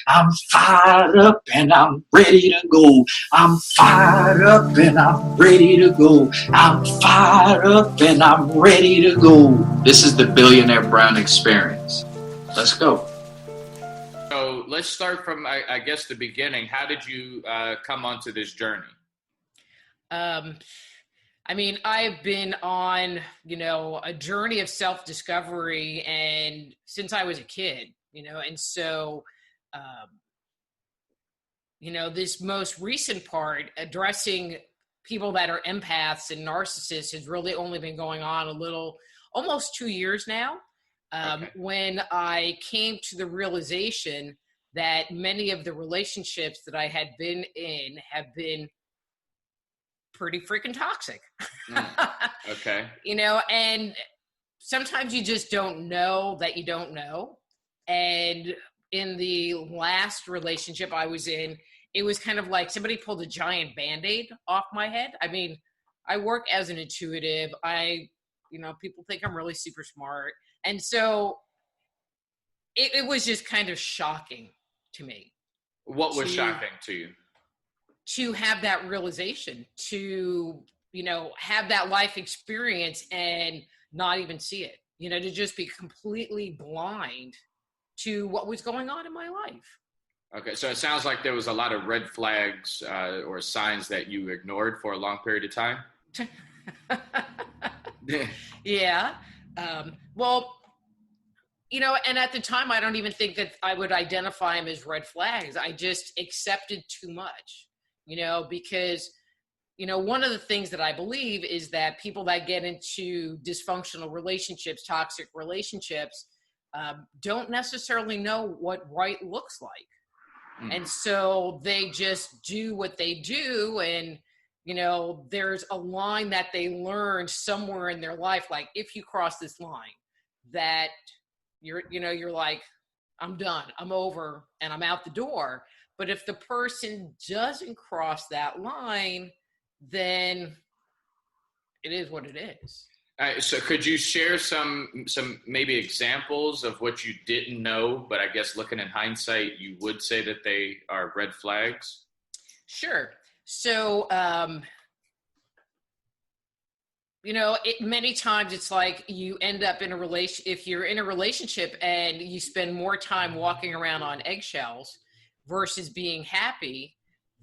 I'm fired up and I'm ready to go. I'm fired up and I'm ready to go. I'm fired up and I'm ready to go. This is the Billionaire Brown experience. Let's go. So let's start from, I guess, the beginning. How did you come onto this journey? I mean, I've been on, a journey of self-discovery and since I was a kid, and so, this most recent part, addressing people that are empaths and narcissists, has really only been going on almost 2 years now. When I came to the realization that many of the relationships that I had been in have been pretty freaking toxic. Okay. And sometimes you just don't know that you don't know. And in the last relationship I was in, it was kind of like somebody pulled a giant Band-Aid off my head. I mean, I work as an intuitive. People think I'm really super smart. And so it was just kind of shocking to me. What was shocking to you? To have that realization, to, have that life experience and not even see it, to just be completely blind to what was going on in my life. Okay, so it sounds like there was a lot of red flags or signs that you ignored for a long period of time. Yeah. Well, and at the time, I don't even think that I would identify them as red flags. I just accepted too much, because, one of the things that I believe is that people that get into dysfunctional relationships, toxic relationships, don't necessarily know what right looks like. And so they just do what they do. And, there's a line that they learned somewhere in their life. Like, if you cross this line, that you're like, I'm done, I'm over, and I'm out the door. But if the person doesn't cross that line, then it is what it is. So could you share some maybe examples of what you didn't know, but I guess looking in hindsight, you would say that they are red flags? Sure. So, many times it's like you end up in a if you're in a relationship and you spend more time walking around on eggshells versus being happy,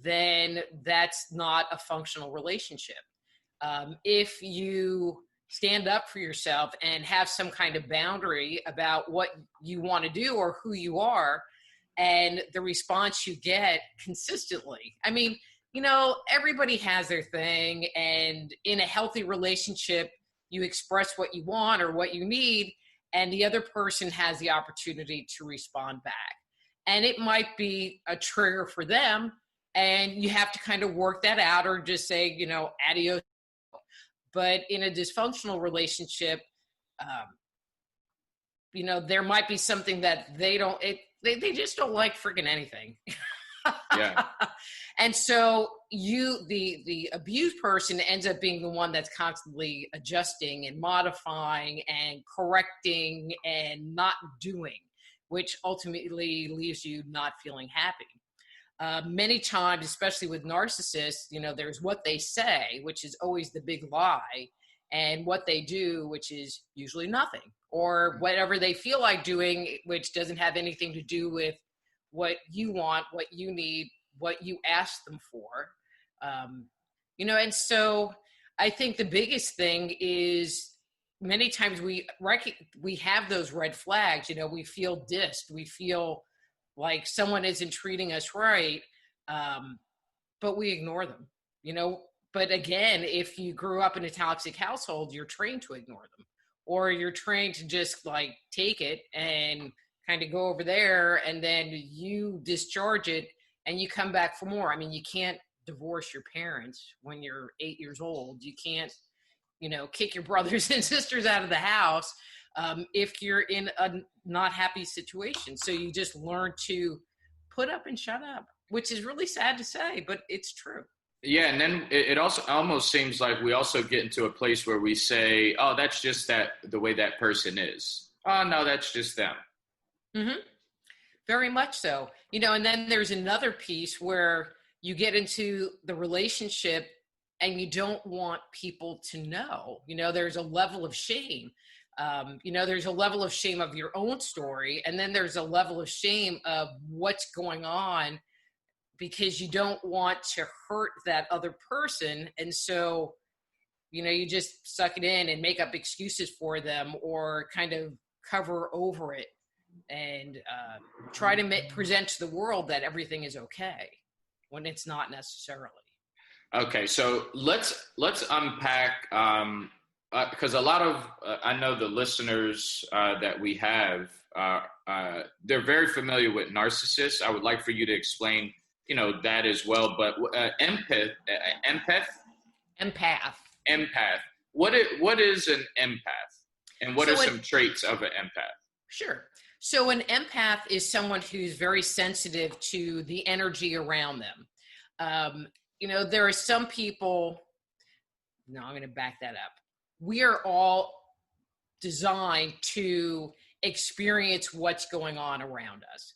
then that's not a functional relationship. If you stand up for yourself and have some kind of boundary about what you want to do or who you are, and the response you get consistently, I mean, everybody has their thing, and in a healthy relationship, you express what you want or what you need, and the other person has the opportunity to respond back. And it might be a trigger for them, and you have to kind of work that out or just say, adios. But in a dysfunctional relationship, there might be something that they just don't like freaking anything. Yeah. And so the abused person ends up being the one that's constantly adjusting and modifying and correcting and not doing, which ultimately leaves you not feeling happy. Many times, especially with narcissists, there's what they say, which is always the big lie, and what they do, which is usually nothing, or whatever they feel like doing, which doesn't have anything to do with what you want, what you need, what you ask them for. And so I think the biggest thing is many times we have those red flags. We feel dissed, we feel like someone isn't treating us right, but we ignore them, But again, if you grew up in a toxic household, you're trained to ignore them, or you're trained to just like take it and kind of go over there, and then you discharge it and you come back for more. I mean, you can't divorce your parents when you're 8 years old. You can't, kick your brothers and sisters out of the house if you're in a not happy situation. So you just learn to put up and shut up, which is really sad to say, but it's true. Yeah, and then it also almost seems like we also get into a place where we say, oh, that's just the way that person is. Oh, no, that's just them. Mm-hmm. Very much so. And then there's another piece where you get into the relationship and you don't want people to know. There's a level of shame. There's a level of shame of your own story, and then there's a level of shame of what's going on because you don't want to hurt that other person. And so, you just suck it in and make up excuses for them or kind of cover over it and try to present to the world that everything is okay when it's not necessarily. Okay, so let's unpack because a lot of I know the listeners that we have they're very familiar with narcissists. I would like for you to explain that as well. But empath. What is an empath, and what are some traits of an empath? Sure. So an empath is someone who's very sensitive to the energy around them. There are some people. No, I'm going to back that up. We are all designed to experience what's going on around us.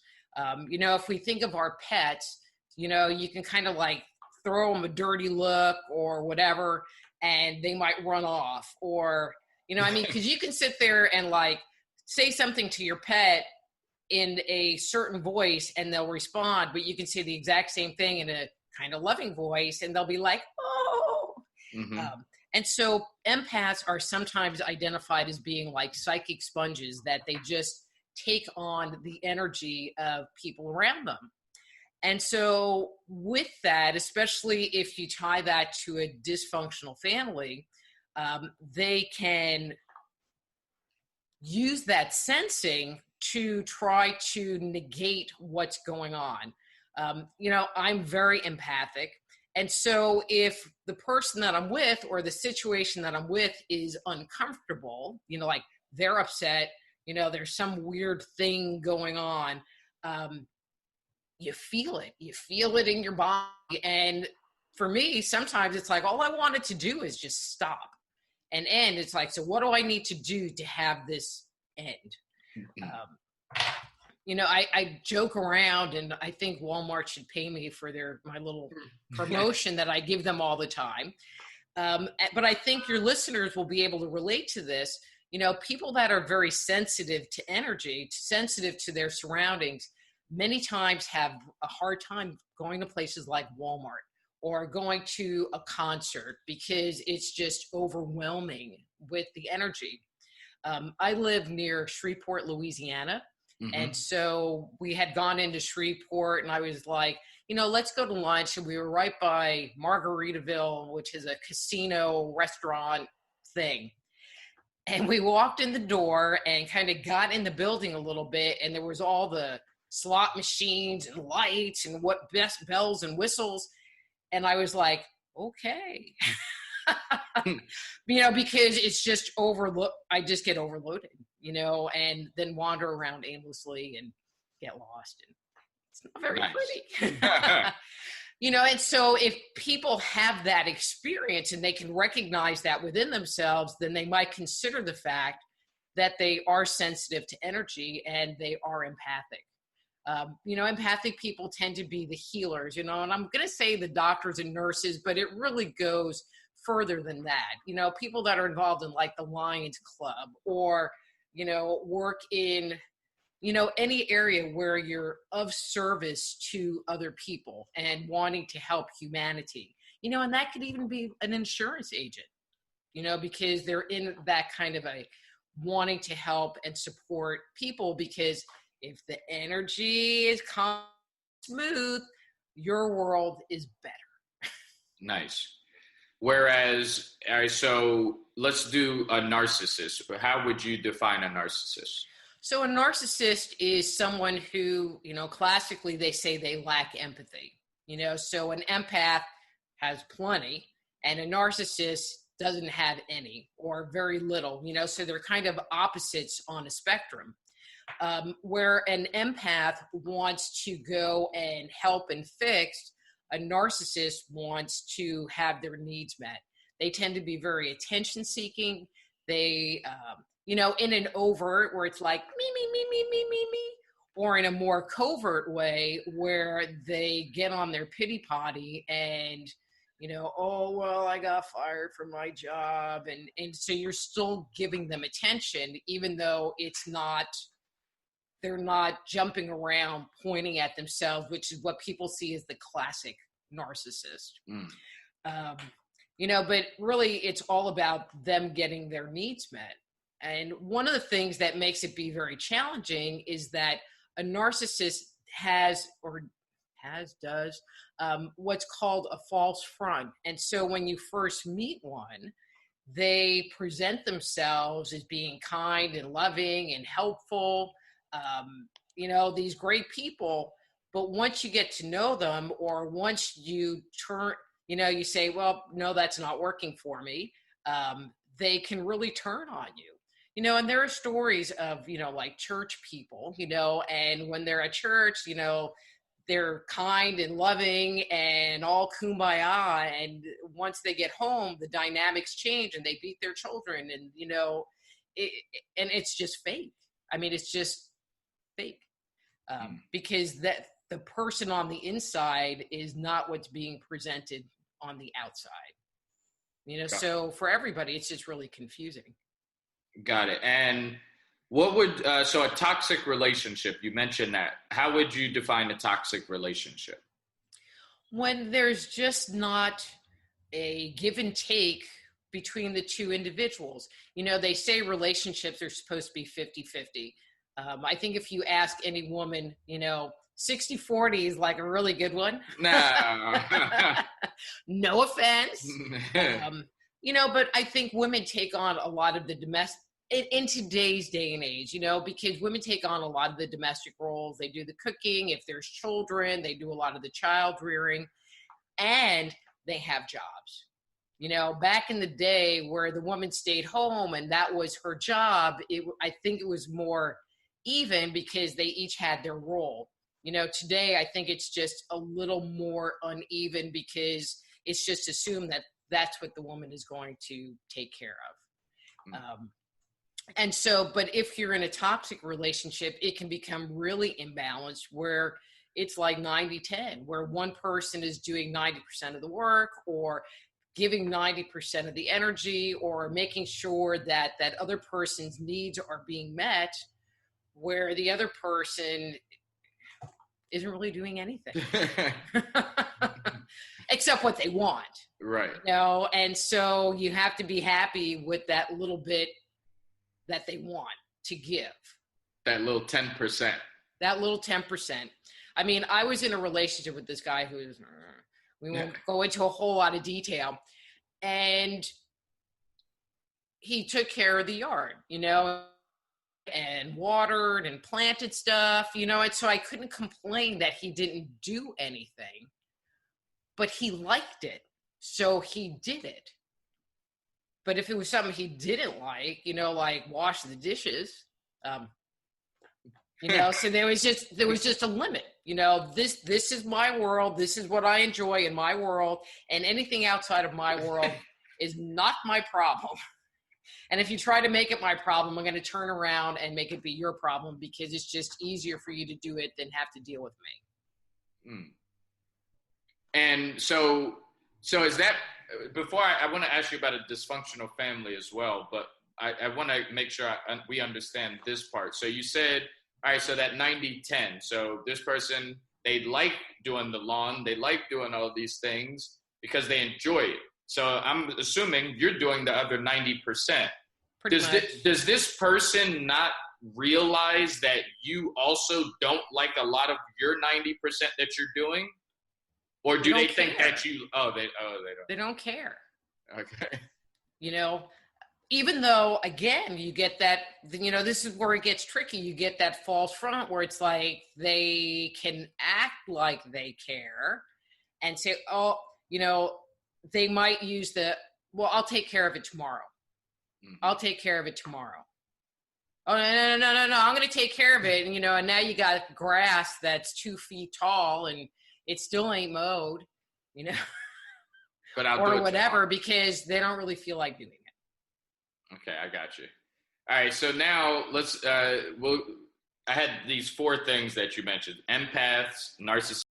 If we think of our pets, you can kind of like throw them a dirty look or whatever, and they might run off. Or, because you can sit there and like say something to your pet in a certain voice and they'll respond, but you can say the exact same thing in a kind of loving voice and they'll be like, oh. Mm-hmm. And so empaths are sometimes identified as being like psychic sponges, that they just take on the energy of people around them. And so with that, especially if you tie that to a dysfunctional family, they can use that sensing to try to negate what's going on. I'm very empathic. And so if the person that I'm with or the situation that I'm with is uncomfortable, like they're upset, there's some weird thing going on, you feel it in your body. And for me, sometimes it's like, all I wanted to do is just stop and end. It's like, so what do I need to do to have this end? I joke around, and I think Walmart should pay me for my little promotion that I give them all the time. But I think your listeners will be able to relate to this. People that are very sensitive to energy, sensitive to their surroundings, many times have a hard time going to places like Walmart or going to a concert because it's just overwhelming with the energy. I live near Shreveport, Louisiana. Mm-hmm. And so we had gone into Shreveport and I was like, let's go to lunch. And we were right by Margaritaville, which is a casino restaurant thing. And we walked in the door and kind of got in the building a little bit. And there was all the slot machines and lights and what best bells and whistles. And I was like, okay. Because it's just I just get overloaded, and then wander around aimlessly and get lost. And it's not very pretty. And so if people have that experience and they can recognize that within themselves, then they might consider the fact that they are sensitive to energy and they are empathic. Empathic people tend to be the healers, and I'm going to say the doctors and nurses, but it really goes further than that. People that are involved in like the Lions Club or, work in, any area where you're of service to other people and wanting to help humanity, and that could even be an insurance agent, because they're in that kind of a wanting to help and support people, because if the energy is calm, smooth, your world is better. Nice. Whereas, so let's do a narcissist. How would you define a narcissist? So a narcissist is someone who, classically they say they lack empathy. So an empath has plenty and a narcissist doesn't have any or very little, so they're kind of opposites on a spectrum. Where an empath wants to go and help and fix, a narcissist wants to have their needs met. They tend to be very attention seeking. They, in an overt where it's like me, or in a more covert way where they get on their pity potty and, oh, well, I got fired from my job. And so you're still giving them attention, even though they're not jumping around pointing at themselves, which is what people see as the classic narcissist. But really it's all about them getting their needs met. And one of the things that makes it be very challenging is that a narcissist does what's called a false front. And so when you first meet one, they present themselves as being kind and loving and helpful, these great people. But once you get to know them, or once you you say, well, no, that's not working for me, they can really turn on you. And there are stories of, like church people, and when they're at church, they're kind and loving and all kumbaya. And once they get home, the dynamics change and they beat their children. And, and it's just fake. I mean, it's just fake, because that the person on the inside is not what's being presented on the outside. So for everybody, it's just really confusing. Got it. And what would, so a toxic relationship, you mentioned that. How would you define a toxic relationship? When there's just not a give and take between the two individuals. They say relationships are supposed to be 50-50. I think if you ask any woman, 60-40 is like a really good one. No. No offense. But I think women take on a lot of the domestic, in today's day and age, because women take on a lot of the domestic roles. They do the cooking. If there's children, they do a lot of the child rearing, and they have jobs. Back in the day where the woman stayed home and that was her job, I think it was more even because they each had their role. Today, I think it's just a little more uneven because it's just assumed that that's what the woman is going to take care of. And so, but if you're in a toxic relationship, it can become really imbalanced where it's like 90-10, where one person is doing 90% of the work or giving 90% of the energy or making sure that that other person's needs are being met, where the other person isn't really doing anything except what they want. Right. And so you have to be happy with that little bit that they want to give. That little 10%. That little 10%. I mean, I was in a relationship with this guy we won't go into a whole lot of detail. And he took care of the yard, and watered and planted stuff, and so I couldn't complain that he didn't do anything, but he liked it. So he did it. But if it was something he didn't like, like wash the dishes, so there was just a limit, this is my world. This is what I enjoy in my world. And anything outside of my world is not my problem. And if you try to make it my problem, I'm going to turn around and make it be your problem because it's just easier for you to do it than have to deal with me. And so is that, before I want to ask you about a dysfunctional family as well, but I want to make sure we understand this part. So you said, all right, so that 90-10. So this person, they like doing the lawn. They like doing all these things because they enjoy it. So I'm assuming you're doing the other 90%. Does this person not realize that you also don't like a lot of your 90% that you're doing? Or do they think that you, they don't. They don't care. Okay. Even though, again, you get that, this is where it gets tricky. You get that false front where it's like they can act like they care and say, they might use I'll take care of it tomorrow. Mm-hmm. I'll take care of it tomorrow. Oh, no, I'm going to take care of it. And, and now you got grass that's 2 feet tall and it still ain't mowed, but I'll or do it whatever, tomorrow. Because they don't really feel like doing it. Okay, I got you. All right, so now let's I had these four things that you mentioned: empaths, narcissists,